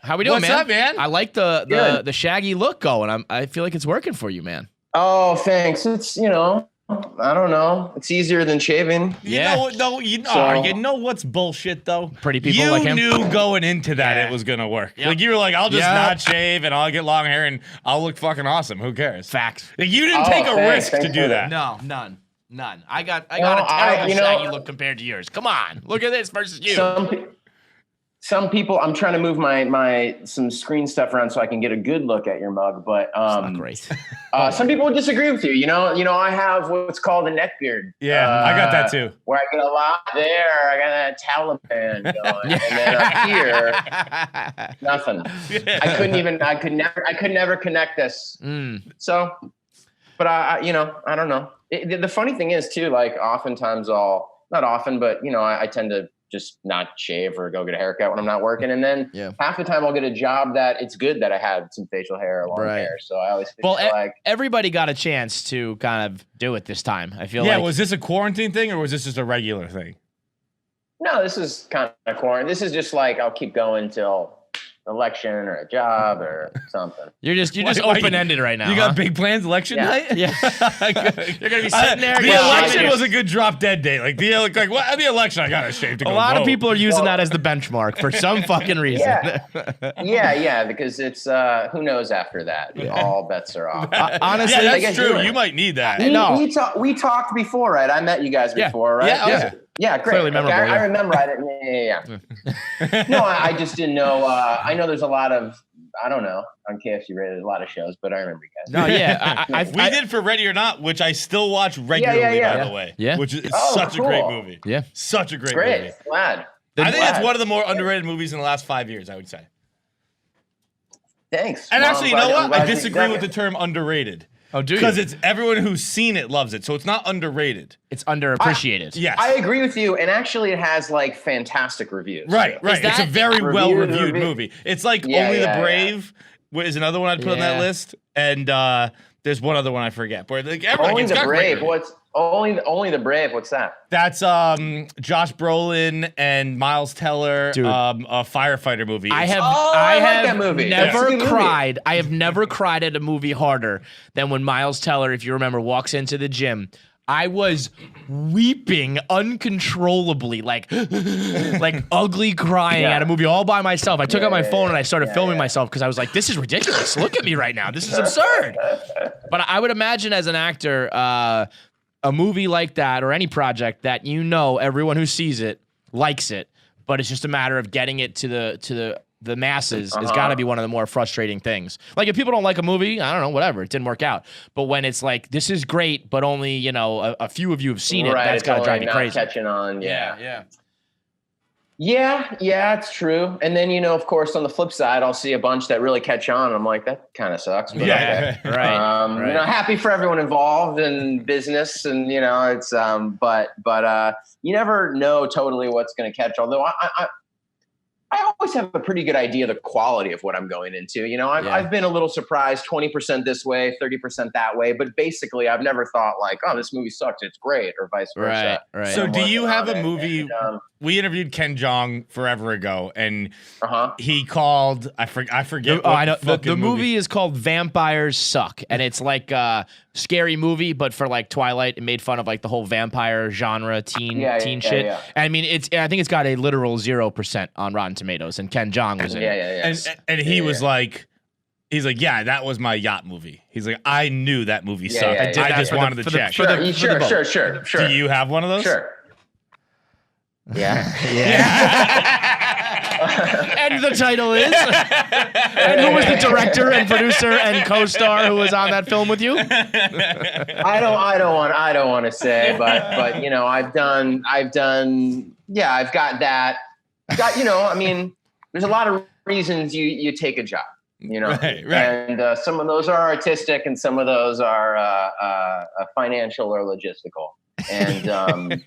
How we doing, What's man? up, man? I like the shaggy look going. I feel like it's working for you, man. Oh, thanks. It's, I don't know. It's easier than shaving. You know what's bullshit though? Pretty people like him. You knew going into that it was gonna work. Yep. Like you were like, I'll just not shave and I'll get long hair and I'll look fucking awesome. Who cares? Facts. Like, you didn't take a risk to do that. No, none. I got a terrible shaggy look compared to yours. Come on, look at this versus you. Some people, I'm trying to move my some screen stuff around so I can get a good look at your mug, but It's not great. Some people would disagree with you. You know, I have what's called a neck beard. Yeah, I got that too. Where I get a lot there. I got that Taliban going, and then up here, nothing. Yeah. I could never connect this. So, but I don't know. The funny thing is too, like oftentimes not often, but I tend to just not shave or go get a haircut when I'm not working. And then half the time I'll get a job that it's good that I had some facial hair or long hair. So I always feel like everybody got a chance to kind of do it this time. I feel like. Yeah, was this a quarantine thing or was this just a regular thing? No, this is kind of quarantine. This is just like I'll keep going till election or a job or something. You're just open-ended right now. You got big plans election night? Yeah. You're gonna be sitting there. The election was a good drop dead date. Like the election, I got to shave to go. A lot of people are using that as the benchmark for some fucking reason. Yeah, because it's who knows after that. All bets are off. Honestly, that's true. You might need that. We talked before, right? I met you guys before, right? Yeah, great. Clearly memorable, I remember. I didn't. Yeah. No, I just didn't know. I know there's a lot of. I don't know on KFC rated a lot of shows, but I remember you guys. No, yeah, we did for Ready or Not, which I still watch regularly. By the way, which is such a great movie. Yeah, such a great movie. Glad. I think it's one of the more underrated movies in the last 5 years. I would say. Thanks. And actually, you know what? I disagree with the term underrated. Oh, do you? Because it's everyone who's seen it loves it, so it's not underrated. It's underappreciated. Yes, I agree with you, and actually, it has like fantastic reviews. Right. It's a very well-reviewed movie. It's like Only the Brave is another one I'd put on that list, and there's one other one I forget. But like Only the Brave. What's Only the Brave? What's that? That's Josh Brolin and Miles Teller, a firefighter movie. I have that movie. Never cried. I have never cried at a movie harder than when Miles Teller, if you remember, walks into the gym. I was weeping uncontrollably, like ugly crying at a movie all by myself. I took out my phone and I started filming myself because I was like, this is ridiculous. Look at me right now. This is absurd. But I would imagine as an actor, a movie like that or any project that everyone who sees it likes it, but it's just a matter of getting it to the masses has got to be one of the more frustrating things. Like if people don't like a movie, I don't know, whatever, it didn't work out. But when it's like this is great, but only a few of you have seen it, that's got to drive you crazy. Catching on, yeah, it's true. And then of course, on the flip side, I'll see a bunch that really catch on. And I'm like, that kind of sucks. But okay. Right. Happy for everyone involved in business, and it's but you never know totally what's going to catch. Although I always have a pretty good idea of the quality of what I'm going into. I've been a little surprised, 20% this way, 30% that way. But basically, I've never thought like, oh, this movie sucks, it's great, or vice versa. Right. So do you have a movie? We interviewed Ken Jeong forever ago, and he called, I forget. I know. The movie is called Vampires Suck. And it's like a scary movie, but for like Twilight, it made fun of like the whole vampire genre, teen shit. Yeah. And I mean, I think it's got a literal 0% on Rotten Tomatoes, and Ken Jeong was in it. And he was like, he's like, yeah, that was my yacht movie. He's like, I knew that movie sucked. I just wanted to check. Sure. Do you have one of those? Sure. Yeah. And the title is. And who was the director and producer and co-star who was on that film with you? I don't want to say, but I've got that. I mean, there's a lot of reasons you take a job. Right. And some of those are artistic, and some of those are financial or logistical. And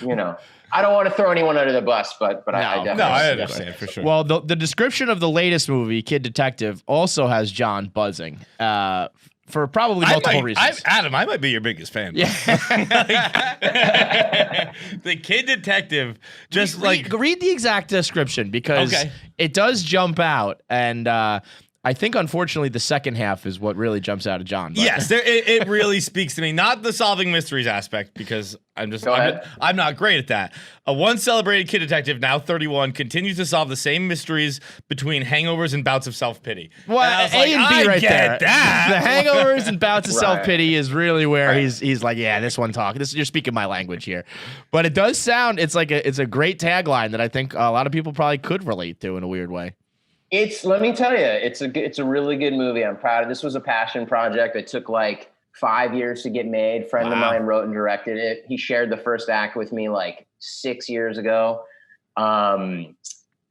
you know, I don't want to throw anyone under the bus, but I definitely I understand for sure. Well, the description of the latest movie, Kid Detective, also has John buzzing. For probably multiple reasons. Adam, I might be your biggest fan. Yeah. The Kid Detective, just read the exact description because it does jump out, and I think unfortunately the second half is what really jumps out of John. But. Yes, it really speaks to me. Not the solving mysteries aspect, because I'm not great at that. A once celebrated kid detective, now 31, continues to solve the same mysteries between hangovers and bouts of self-pity. Well, A and B right there. That. The hangovers and bouts of self-pity is really where he's like, yeah, this one talk. You're speaking my language here. But it does sound, it's a great tagline that I think a lot of people probably could relate to in a weird way. Let me tell you, it's a really good movie. I'm proud of. This was a passion project. It took like 5 years to get made. Friend of mine wrote and directed it. He shared the first act with me like 6 years ago. And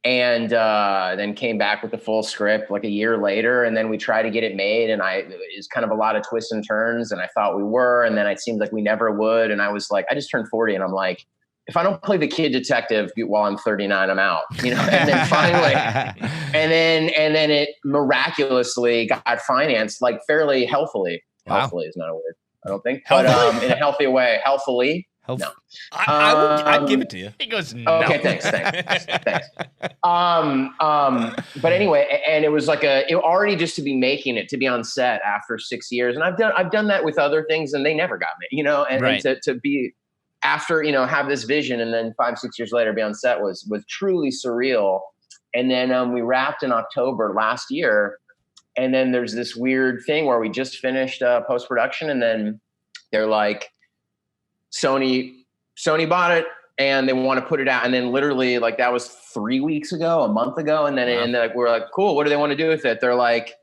then came back with the full script like a year later. And then we tried to get it made. And it's kind of a lot of twists and turns. And I thought we were, and then it seemed like we never would. And I was like, I just turned 40 and I'm like, if I don't play the kid detective while I'm 39, I'm out, you know? And then finally, and then it miraculously got financed, like fairly healthily. Wow. Healthily is not a word, I don't think, but in a healthy way. Healthily. No. I'd give it to you. He goes, no. Okay, thanks. But anyway, and it was like it already just to be making it, to be on set after 6 years. And I've done that with other things and they never got me, you know, and to be after, you know, have this vision and then 5-6 years later be on set was truly surreal. And then we wrapped in October last year. And then there's this weird thing where we just finished post-production and then they're like, Sony bought it and they want to put it out. And then literally like that was 3 weeks ago, a month ago. And then and like, we're like, cool, what do they want to do with it? They're like,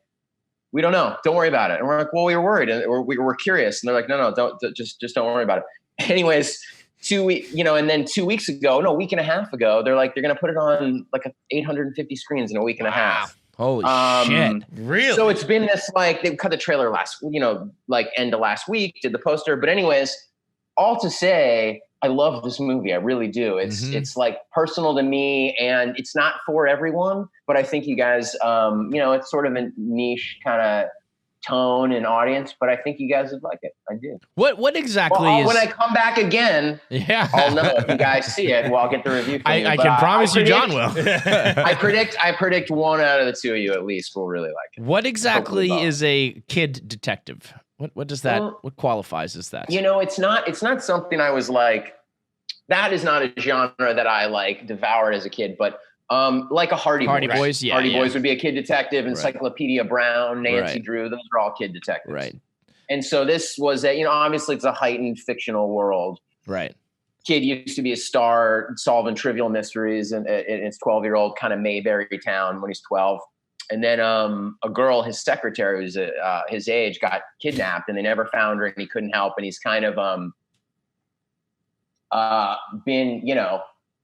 we don't know. Don't worry about it. And we're like, well, we were worried and we're curious. And they're like, no, just don't worry about it. Anyways, 2 weeks, you know, and then 2 weeks ago, a week and a half ago, they're like, they're going to put it on like 850 screens in a week and a half. Holy shit. Really? So it's been this, like, they cut the trailer end of last week, did the poster. But anyways, all to say, I love this movie. I really do. It's like personal to me and it's not for everyone, but I think you guys, it's sort of a niche kind of tone and audience, but I think you guys would like it. I do. What exactly is... When I come back again, I'll know if you guys see it. Well, I'll get the review from you. I can promise you John will. I predict one out of the two of you at least will really like it. What exactly is a kid detective? What does that, what qualifies as that? You know, it's not something I was like, that is not a genre that I like devoured as a kid, but like a Hardy Boys. Yeah. Hardy Boys would be a kid detective, Encyclopedia Brown, Nancy Drew, those are all kid detectives. Right. And so this was obviously it's a heightened fictional world. Right. Kid used to be a star solving trivial mysteries in his 12-year-old kind of Mayberry town when he's 12. And then a girl, his secretary, who's his age, got kidnapped and they never found her and he couldn't help. And he's kind of been,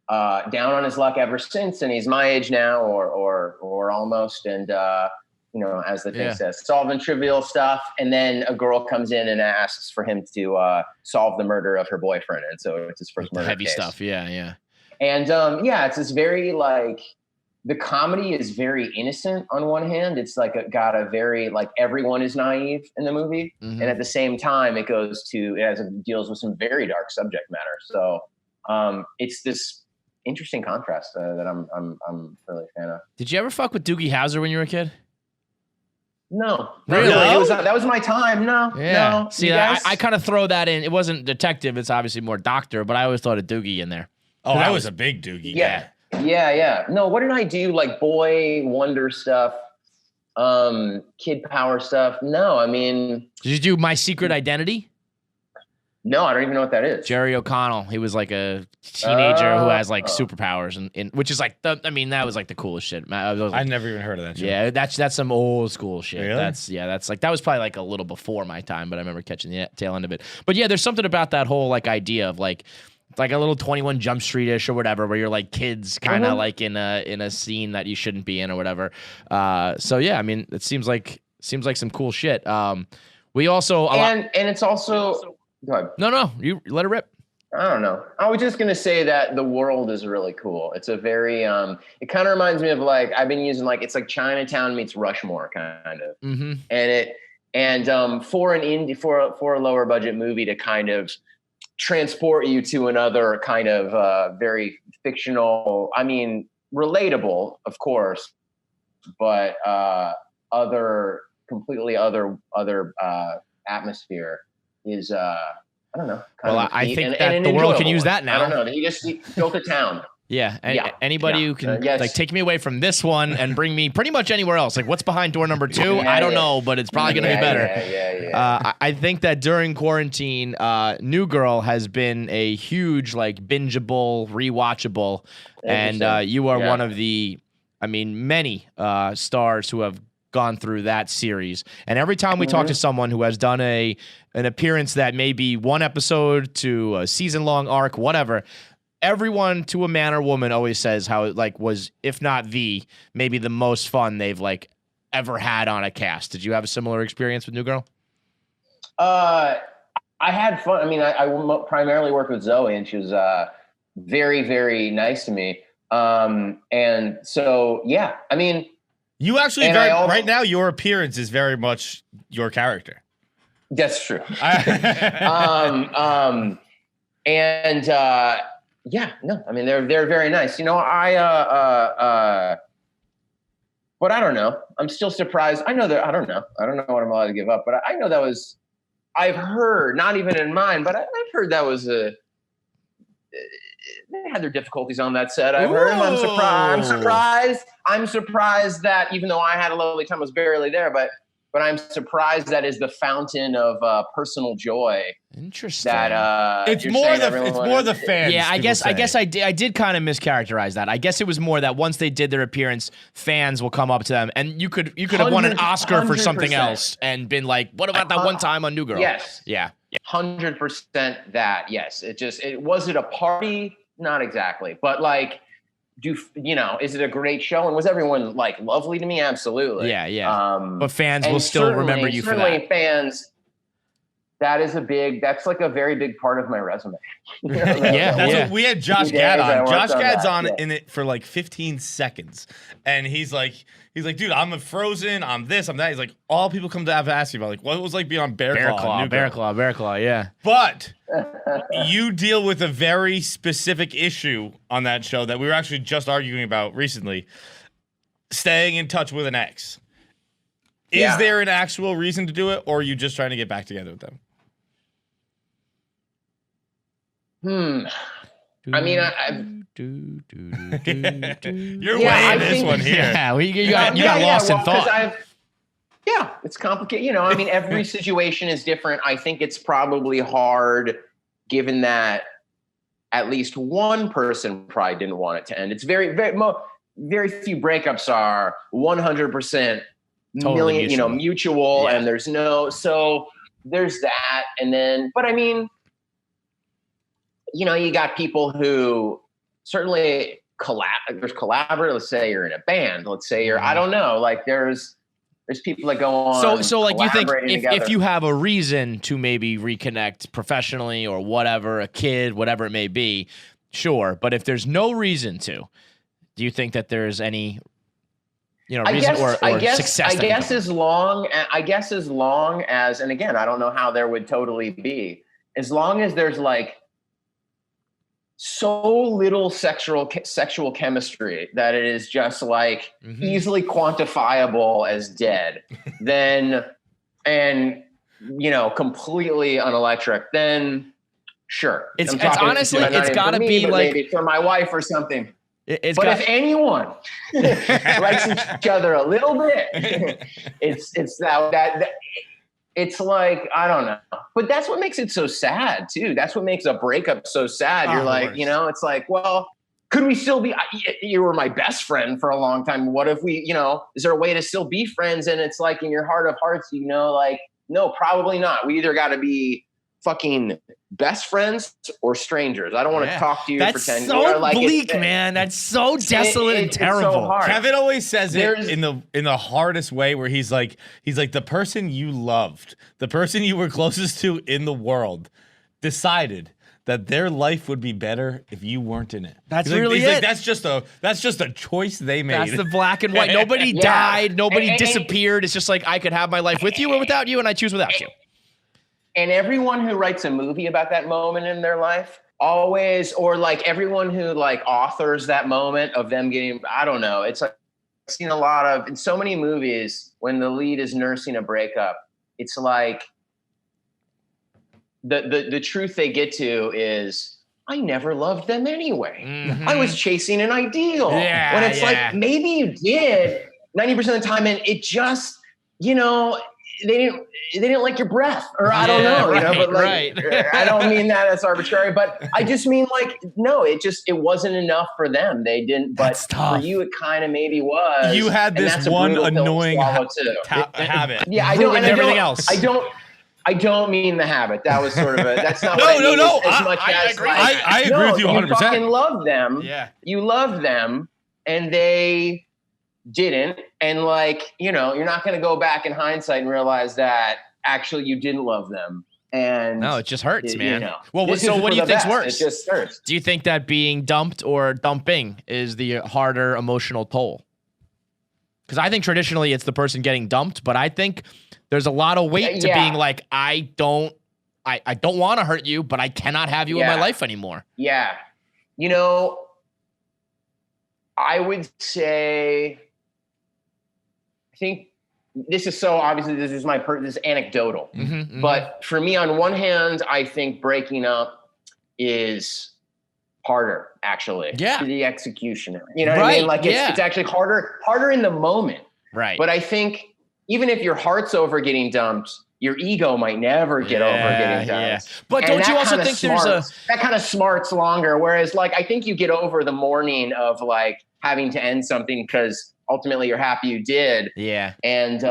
down on his luck ever since, and he's my age now, or almost, and as the thing says, solving trivial stuff, and then a girl comes in and asks for him to solve the murder of her boyfriend, and so it's his first murder heavy case. Stuff, yeah. And it's this very the comedy is very innocent on one hand. It's got a very everyone is naive in the movie, and at the same time it deals with some very dark subject matter. So it's this interesting contrast that I'm really a fan of. Did you ever fuck with Doogie Howser when you were a kid? No. Really? That was my time. No. Yeah. No. See, I kind of throw that in. It wasn't detective. It's obviously more doctor, but I always thought of Doogie in there. Oh, I was a big Doogie guy. Yeah. No, what did I do? Boy wonder stuff, kid power stuff? No, I mean... Did you do My Secret Identity? No, I don't even know what that is. Jerry O'Connell. He was like a teenager who has superpowers, and which is that was the coolest shit. I've never even heard of that shit. Yeah, that's some old school shit. Really? That was probably a little before my time, but I remember catching the tail end of it. But yeah, there's something about that whole idea of like a little 21 Jump Street-ish or whatever, where you're kids kind of in a scene that you shouldn't be in or whatever. So yeah, I mean, it seems like some cool shit. We also and it's also. Go ahead. No, you let it rip. I don't know. I was just gonna say that the world is really cool. It's a very it kind of reminds me of like I've been using like it's like Chinatown meets Rushmore kind of, for an indie for a lower budget movie to kind of transport you to another kind of very fictional. I mean, relatable, of course, but completely other atmosphere is I don't know. Well, I think that the world can use that now. I don't know. He just built a town. Yeah, anybody who can like take me away from this one and bring me pretty much anywhere else. Like, what's behind door number 2? I don't know, but it's probably going to be better. I think that during quarantine, New Girl has been a huge, like, bingeable, rewatchable, and you are one of the, I mean, many stars who have gone through that series. And every time we talk to someone who has done an appearance that may be one episode to a season-long arc, whatever, everyone to a man or woman always says how it like was, if not maybe the most fun they've like ever had on a cast. Did you have a similar experience with New Girl? I had fun. I mean, I primarily worked with Zoe, and she was very, very nice to me. And so, yeah, I mean, you actually right now your appearance is very much your character. That's true. Yeah, no, I mean, they're very nice. You know, but I don't know. I'm still surprised. I know that, I don't know what I'm allowed to give up, but I know that was, I've heard, not even in mine, but I've heard that was they had their difficulties on that set. I've heard. I'm surprised that even though I had a lovely time, I was barely there, but I'm surprised that is the fountain of personal joy. Interesting. That it's more the fans. Yeah, I guess I did kind of mischaracterize that. I guess it was more that once they did their appearance, fans will come up to them, and you could have won an Oscar for something else and been like, "What about that one time on New Girl?" Yes. Yeah. 100% that. Yes. Was it a party? Not exactly, but like. Is it a great show? And was everyone like lovely to me? Absolutely. Yeah. But fans will still remember you for that. Fans, that's like a very big part of my resume. We had Josh Gad on. Josh Gad's on in it for like 15 seconds. And he's like, dude, I'm a Frozen, I'm this, I'm that. He's like, all people come to have to ask you about, like, what it was like being on Bear Claw, yeah. But you deal with a very specific issue on that show that we were actually just arguing about recently. Staying in touch with an ex. Is there an actual reason to do it, or are you just trying to get back together with them? I mean, you're weighing this one here. Yeah, you got lost in thought. It's complicated. I mean, every situation is different. I think it's probably hard, given that at least one person probably didn't want it to end. It's very, very, very few breakups are 100% totally mutual, and there's so there's that, and then, but I mean. You got people who certainly there's collaborate. Let's say you're in a band. Let's say I don't know. Like there's people that go on. So like you think if you have a reason to maybe reconnect professionally or whatever, a kid, whatever it may be, sure. But if there's no reason to, do you think that there's any reason or success? I guess as long as, and again, I don't know how there would totally be, as long as there's like so little sexual chemistry that it is just like easily quantifiable as dead, then, and completely unelectric, then sure. It's honestly, it's gotta be like maybe for my wife or something. If anyone likes each other a little bit, it's that it's like, I don't know. But that's what makes it so sad, too. That's what makes a breakup so sad. You're like, it's like, well, could we still be? You were my best friend for a long time. What if we, is there a way to still be friends? And it's like in your heart of hearts, like, no, probably not. We either got to be fucking best friends or strangers. I don't want to talk to you for 10 years. That's so bleak, man. That's so desolate and terrible. So Kevin always says it in the hardest way, where he's like the person you loved, the person you were closest to in the world, decided that their life would be better if you weren't in it. That's He's really he's it. That's just a choice they made. That's the black and white. Nobody Yeah. died. Nobody And- disappeared. It's just like I could have my life with you or without you, and I choose without you. And everyone who writes a movie about that moment in their life always, or like everyone who like authors that moment of them getting, I don't know. It's like I've seen a lot of, in so many movies, when the lead is nursing a breakup, it's like the truth they get to is, I never loved them anyway. Mhm. I was chasing an ideal. Yeah, when it's yeah. like, maybe you did 90% of the time, and it just, you know, they didn't like your breath, or I don't know, you know, but like, I don't mean that as arbitrary, but I just mean like, no, it wasn't enough for them. They didn't, but That's tough. for you, it kind of maybe was. You had and this that's a one brutal pill to annoying swallow, too. habit. Yeah, I ruined don't. everything else. I don't mean the habit. That was sort of that's not No, what I no, mean no. as much I as agree. like, I agree no, with you 100%. You fucking love them. Yeah. You love them, and they didn't. And like, you know, you're not going to go back in hindsight and realize that actually you didn't love them. And No, it just hurts, you man. know, Well, this so is what do for you the think's best. worse? It just hurts. Do you think that being dumped or dumping is the harder emotional toll? Because I think traditionally it's the person getting dumped, but I think there's a lot of weight to Yeah. being like, I don't want to hurt you, but I cannot have you in my Yeah. life anymore. Yeah. You know, I would say, I think this is so obviously this is anecdotal. Mhm, mhm. But for me, on one hand, I think breaking up is harder, actually. Yeah. To the executioner. You know what I Right, mean? Like yeah. it's actually harder in the moment. Right. But I think even if your heart's over getting dumped, your ego might never get over getting dumped. yeah. But And don't that you also kinda think there's a that kind of smarts longer? Whereas like I think you get over the mourning of like having to end something because ultimately you're happy you did. yeah. And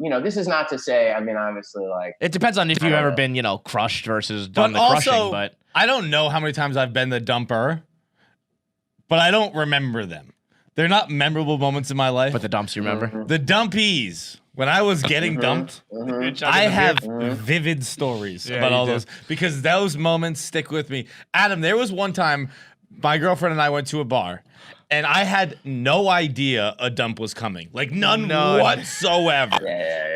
you know, this is not to say, I mean, obviously like It depends on if I you've don't ever know. been, crushed versus done But the also, crushing. But I don't know how many times I've been the dumper, but I don't remember them. They're not memorable moments in my life. the dumps, you remember? Mm-hmm. The dumpies, when I was getting dumped, I have vivid stories Yeah, about you all do. those because those moments stick with me. Adam, there was one time my girlfriend and I went to a bar and I had no idea a dump was coming. Like none. Whatsoever.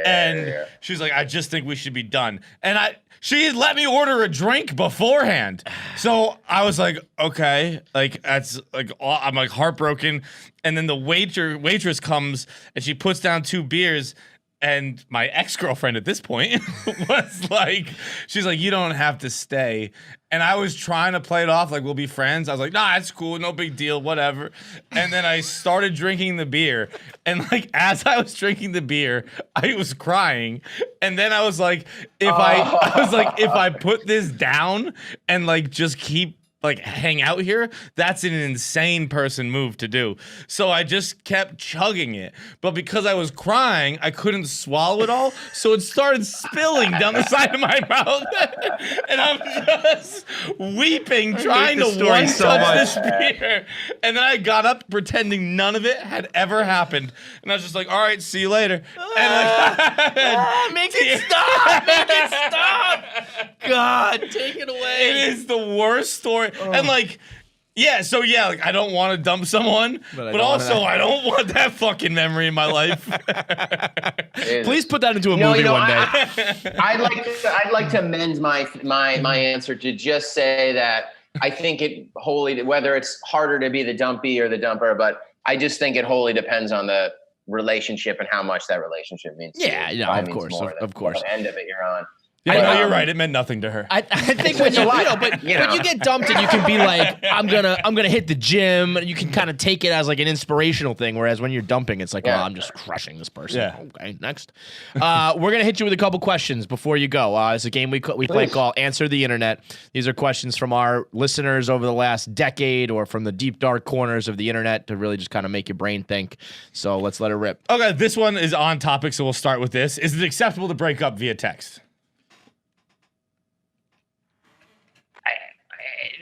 And she was like, I just think we should be done. And she had let me order a drink beforehand. So I was like, okay, like that's like I'm like heartbroken. And then the waitress comes and she puts down 2 beers. And my ex-girlfriend at this point was like, she's like, you don't have to stay. And I was trying to play it off like we'll be friends. I was like, nah, it's cool, no big deal, whatever. And then I started drinking the beer. And like as I was drinking the beer, I was crying. And then I was like, if I put this down and like just keep like hang out here, that's an insane person move to do. So I just kept chugging it. But because I was crying, I couldn't swallow it all. So it started spilling down the side of my mouth. And I'm just weeping, trying to this story one so touch much. this beer. And then I got up pretending none of it had ever happened. And I was just like, all right, see you later. And Make it stop! Make it stop! God, take it away. it is the worst story. And like, like I don't want to dump someone, but also I don't want that fucking memory in my life. Please put that into a movie one day. I'd like to amend my answer to just say that I think it wholly, whether it's harder to be the dumpy or the dumper, but I just think it wholly depends on the relationship and how much that relationship means. to Yeah, you. yeah, Probably of means course, more than of course. what end of it you're on. Yeah, no, But, you're right. It meant nothing to her. I think when but you get dumped and you can be like, I'm gonna hit the gym, and you can kind of take it as like an inspirational thing. Whereas when you're dumping, it's like, Yeah. well, I'm just crushing this person. Yeah. Okay, next. We're gonna hit you with a couple questions before you go. It's a game we play Please. called Answer the Internet. These are questions from our listeners over the last decade or from the deep dark corners of the internet to really just kind of make your brain think. So let's let it rip. Okay, this one is on topic, so we'll start with this. Is it acceptable to break up via text?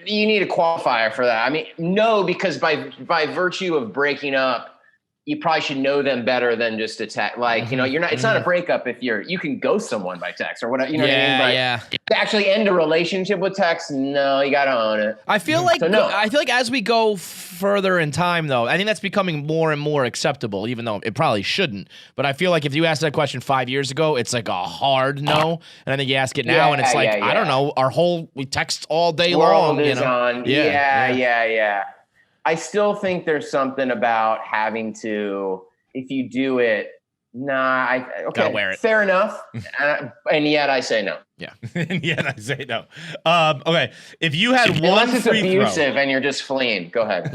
You need a qualifier for that. I mean, no, because by virtue of breaking up, you probably should know them better than just a text. Like, you're not, it's not a breakup if you can ghost someone by text or whatever, you know what I mean? But to actually end a relationship with text, no, you got to own it. I feel like as we go further in time, though, I think that's becoming more and more acceptable, even though it probably shouldn't. But I feel like if you asked that question 5 years ago, it's like a hard no. And I think you ask it now, and it's like, I don't know, we text all day long. World is on. Yeah. I still think there's something about having to, if you do it, gotta wear it. Fair enough. And yet I say no. Yeah. And yet I say no. Okay. If you had Unless it's free abusive throw, and you're just fleeing, go ahead.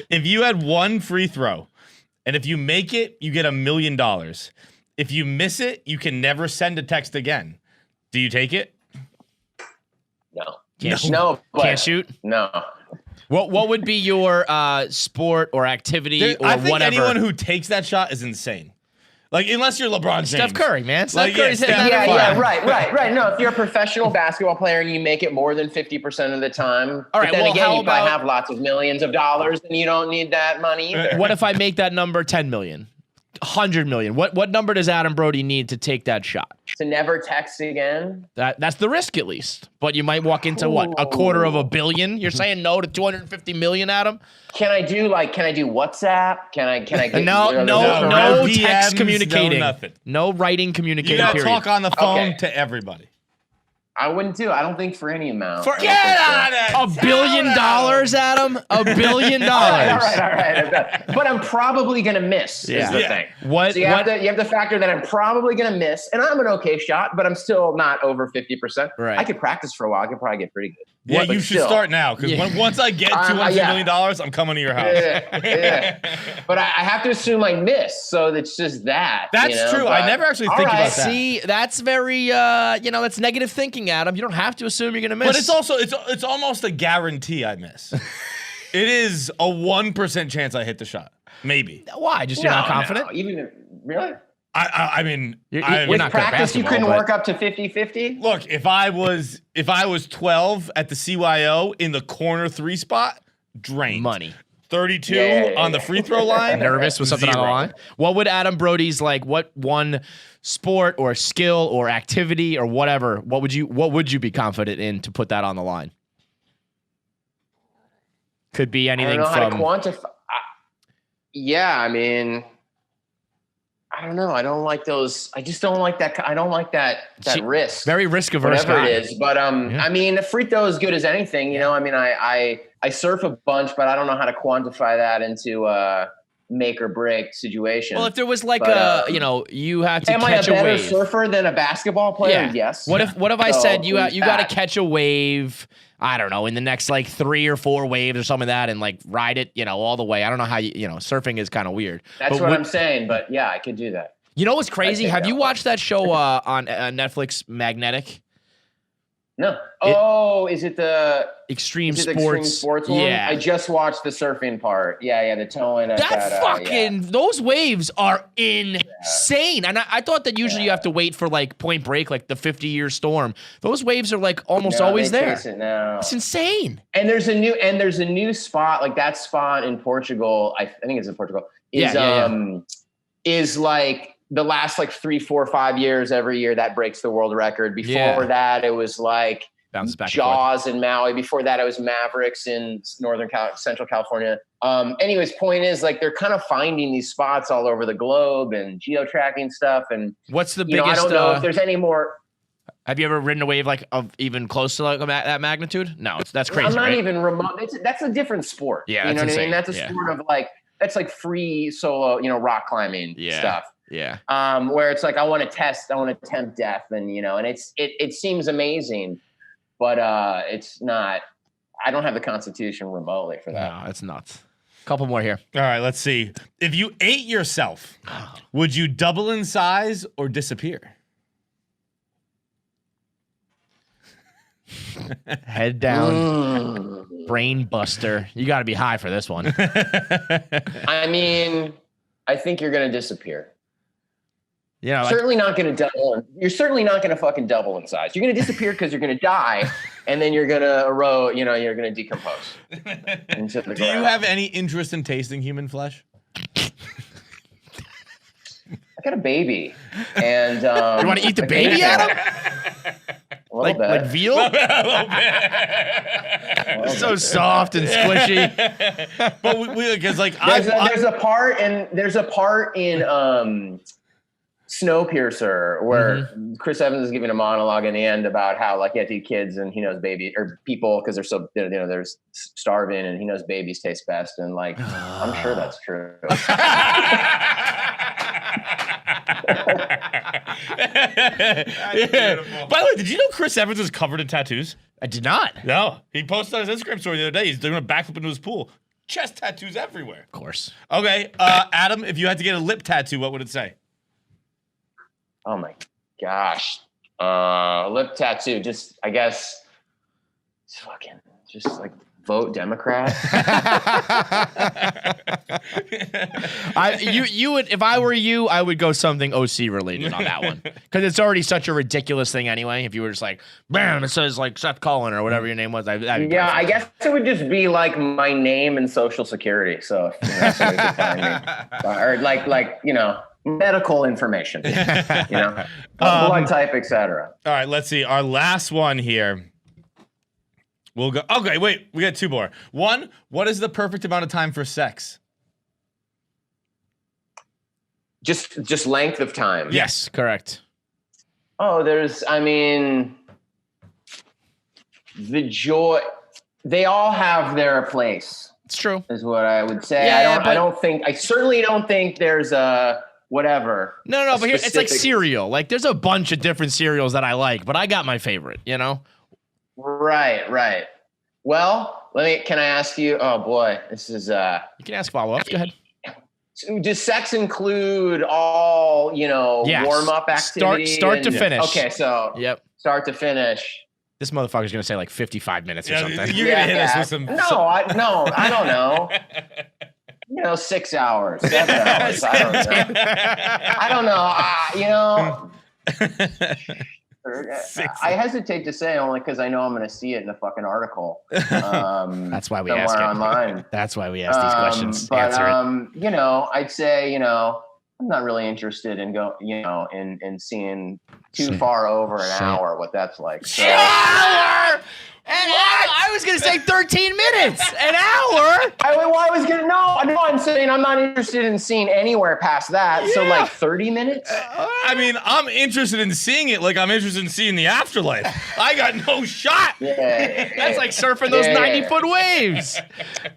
if you had one free throw, and if you make it, you get $1 million. If you miss it, you can never send a text again. Do you take it? No. Can't shoot? No. What would be your sport or activity or I think whatever? anyone who takes that shot is insane. Like, unless you're LeBron James. Steph Curry, man. Steph Curry's hitting that. Yeah, right. No, if you're a professional basketball player and you make it more than 50% of the time, all right, but then well, again, you probably have lots of millions of dollars and you don't need that money either. What if I make that number 10 million? 100 million. What number does Adam Brody need to take that shot? To never text again? That's the risk, at least. But you might walk into what? $250 million? You're saying no to 250 million, Adam? Can I do WhatsApp? Can I get no DMs, text communicating. No nothing. No writing communicating. You gotta period. talk on the phone to everybody. I wouldn't do. I don't think for any amount. Get out of $1 billion, Adam. $1 billion. All right. But I'm probably gonna miss. Is the thing. So you have to factor that I'm probably gonna miss, and I'm an okay shot, but I'm still not over 50%. Right. I could practice for a while. I could probably get pretty good. Yeah, you should start now, because once I get $200 million, I'm coming to your house. Yeah. But I have to assume I miss, so it's just that. That's true. I never actually think about that. See, that's very, that's negative thinking, Adam. You don't have to assume you're going to miss. But it's also, it's almost a guarantee I miss. It is a 1% chance I hit the shot. Maybe. Why? Just you're not confident? No. Even really? I mean, you're not practice. You couldn't work up to 50-50. Look, if I was 12 at the CYO in the corner 3 spot, drained. Money. 32 on the free throw line. Nervous with something 0. on the line. What would Adam Brody's what one sport or skill or activity or whatever? What would you be confident in to put that on the line? Could be anything I don't know from how to quantify. I mean, I don't know. I don't like those. I just don't like that. I don't like that risk. Very risk averse whatever guy. it is. But I mean, a free throw is good as anything. I mean, I surf a bunch, but I don't know how to quantify that into a make or break situation. Well, if there was you have to am catch I a better wave. surfer than a basketball player? Yeah. Yes. What if I said you got to catch a wave? I don't know, in the next 3 or 4 waves or something like that, and ride it, all the way. I don't know how surfing is kind of weird. That's what I'm saying, but yeah, I could do that. You know what's crazy? Have you watched that show on Netflix, Magnetic? No. Is it the Extreme Sports one? Yeah. I just watched the surfing part. Yeah, the towing. Those waves are insane. And I thought that usually you have to wait for Point Break, the 50-year storm. Those waves are almost always there. It's insane. And there's a new spot, that spot in Portugal. I think it's in Portugal. Is the last 3, 4, 5 years, every year that breaks the world record. Before that, it was bounces back Jaws in Maui. Before that, it was Mavericks in Central California. Anyways, point is they're kind of finding these spots all over the globe and geo-tracking stuff. And what's the biggest? I don't know if there's any more. Have you ever ridden a wave of even close to that magnitude? No, that's crazy. I'm not right? even remote. That's a different sport. Yeah, you know what insane. I mean. That's a sport of that's free solo, rock climbing stuff. Yeah. Where it's I want to tempt death, and and it seems amazing, but it's not. I don't have the constitution remotely for that. No, it's nuts. Couple more here. All right, let's see. If you ate yourself, would you double in size or disappear? Head down, brain buster. You got to be high for this one. I mean, I think you're gonna disappear. Certainly not going to double. You're certainly not going to fucking double in size. You're going to disappear because you're going to die, and then you're going to erode. You're going to decompose. Do you have any interest in tasting human flesh? got a baby, and You want to eat the baby, Adam? A little bit. Like veal? So soft and squishy. But we because like there's a part in Snowpiercer where Chris Evans is giving a monologue in the end about how like he had to eat kids and he knows baby or people because they're so they're starving and he knows babies taste best and like I'm sure that's true. By the way, did you know Chris Evans is covered in tattoos? I did not. No, he posted on his Instagram story the other day. He's doing a backflip into his pool. Chest tattoos everywhere. Of course. Okay, Adam, if you had to get a lip tattoo, what would it say? Oh my gosh, lip tattoo. Just I guess, just like vote Democrat. You would if I were you, I would go something OC related on that one because it's already such a ridiculous thing anyway. If you were just like, bam, it says like Seth Cullen or whatever your name was. That'd be yeah, perfect. I guess it would just be like my name and social security. So if somebody could find me, or like medical information, blood type, etc. All right, let's see. Our last one here. We'll go. Okay, wait. We got two more. One, what is the perfect amount of time for sex? Just length of time. Yes, correct. Oh, the joy. They all have their place. It's true. Is what I would say. Yeah, I certainly don't think there's a whatever. No, but here it's like cereal. Like there's a bunch of different cereals that I like, but I got my favorite, Right. Well, can I ask you? Oh boy, this is. You can ask follow-ups. Go ahead. Does sex include all warm-up activity? Start to finish. Okay, so start to finish. This motherfucker's gonna say like 55 minutes or something. You're gonna hit us with some. No, I don't know. 6 hours, 7 hours. I don't know. I hesitate to say only because I know I'm going to see it in a fucking article. That's why we ask it. Online. That's why we ask these questions. But Answer it. I'd say I'm not really interested in in seeing too far over an hour what that's like. So, hour? I was gonna say 13 minutes. An hour? I'm saying I'm not interested in seeing anywhere past that. Yeah. So like 30 minutes? I mean, I'm interested in seeing it like I'm interested in seeing the afterlife. I got no shot. Yeah. That's like surfing those 90-foot waves.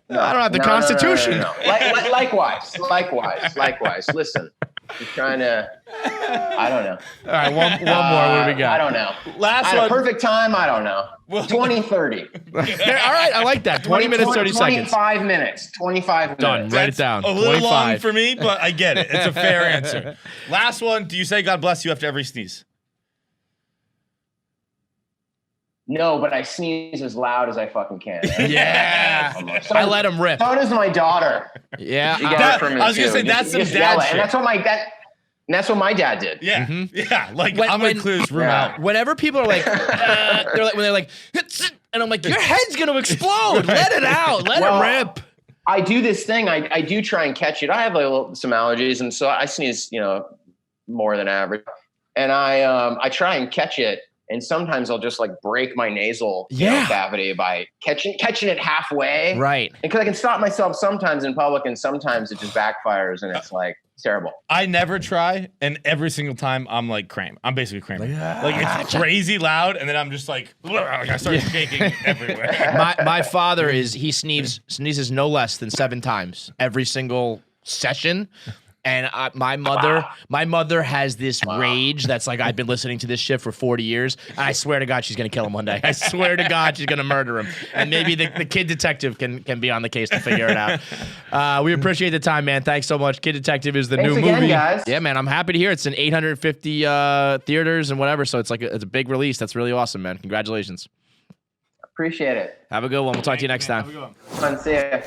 No, I don't have the Constitution. No. Likewise. Listen, I'm trying to. I don't know. All right, one more. What do we got? I don't know. Last one. Perfect time. I don't know. 20-30. All right, I like that. 20 minutes, 30 seconds. 25 minutes. 25 minutes. Done. Write it down. A little 25. long for me, but I get it. It's a fair answer. Last one. Do you say God bless you after every sneeze? No, but I sneeze as loud as I fucking can. Yeah. I let him rip. So does my daughter. Yeah. I was going to say, that's some dad shit. And that's what my dad did. Yeah. Yeah. Like, I'm going to clear this room out. Whenever people are like, they're like, and I'm like, your head's going to explode. Let it out. Let it rip. I do this thing. I do try and catch it. I have some allergies, and so I sneeze, more than average. And I try and catch it. And sometimes I'll just like break my nasal cavity by catching it halfway. Right. Because I can stop myself sometimes in public, and sometimes it just backfires, and it's like terrible. I never try, and every single time I'm like I'm basically cramping. Like it's crazy loud, and then I'm just like I start shaking everywhere. My father he sneezes no less than 7 times every single session. And my mother has this rage that's like, I've been listening to this shit for 40 years. And I swear to God, she's going to kill him one day. I swear to God, she's going to murder him. And maybe the kid detective can be on the case to figure it out. We appreciate the time, man. Thanks so much. Kid Detective is the new movie. Guys. Yeah, man. I'm happy to hear it's in 850 theaters and whatever. So it's a big release. That's really awesome, man. Congratulations. Appreciate it. Have a good one. We'll talk to you next time. Fun. See ya.